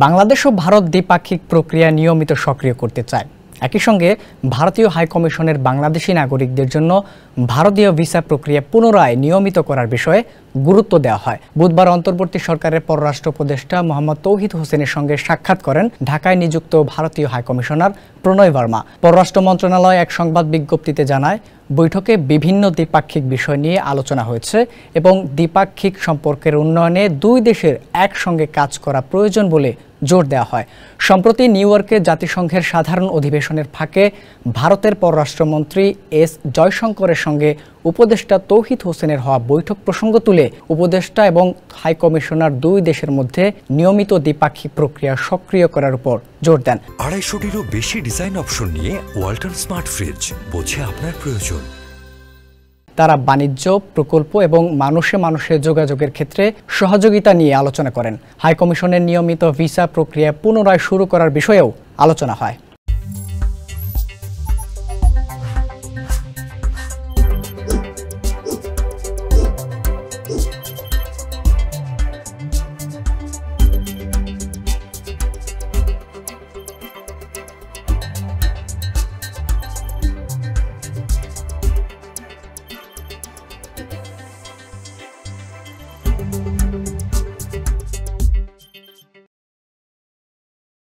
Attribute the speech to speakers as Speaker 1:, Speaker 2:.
Speaker 1: বাংলাদেশ ও ভারত দ্বিপাক্ষিক প্রক্রিয়া নিয়মিত সক্রিয় করতে চায়। একই সঙ্গে ভারতীয় হাইকমিশনের বাংলাদেশি নাগরিকদের জন্য ভারতীয় ভিসা প্রক্রিয়া পুনরায় নিয়মিত করার বিষয়ে গুরুত্ব দেওয়া হয়। বুধবার অন্তর্বর্তী সরকারের পররাষ্ট্র উপদেষ্টা মোহাম্মদ তৌহিদ হোসেনের সঙ্গে সাক্ষাৎ করেন ঢাকায় নিযুক্ত ভারতীয় হাইকমিশনার প্রণয় বর্মা। পররাষ্ট্র মন্ত্রণালয় এক সংবাদ বিজ্ঞপ্তিতে জানায়, বৈঠকে বিভিন্ন দ্বিপাক্ষিক বিষয় নিয়ে আলোচনা হয়েছে এবং দ্বিপাক্ষিক সম্পর্কের উন্নয়নে দুই দেশের একসঙ্গে কাজ করা প্রয়োজন বলে জোর দেওয়া হয়। সম্প্রতি নিউ ইয়র্কে জাতিসংঘের সাধারণ অধিবেশনের ফাঁকে ভারতের পররাষ্ট্রমন্ত্রী এস জয়শঙ্করের সঙ্গে উপদেষ্টা তৌহিদ হোসেনের হওয়া বৈঠক প্রসঙ্গ তুলে উপদেষ্টা এবং হাইকমিশনার দুই দেশের মধ্যে নিয়মিত দ্বিপাক্ষিক প্রক্রিয়া সক্রিয় করার উপর জোর দেন।
Speaker 2: 250-টিরও বেশি ডিজাইন অপশন নিয়ে ওয়ালটন স্মার্ট ফ্রিজ, বোঝে আপনার প্রয়োজন।
Speaker 1: তারা বাণিজ্য, প্রকল্প এবং মানুষে মানুষে যোগাযোগের ক্ষেত্রে সহযোগিতা নিয়ে আলোচনা করেন। হাইকমিশনের নিয়মিত ভিসা প্রক্রিয়া পুনরায় শুরু করার বিষয়েও আলোচনা হয়।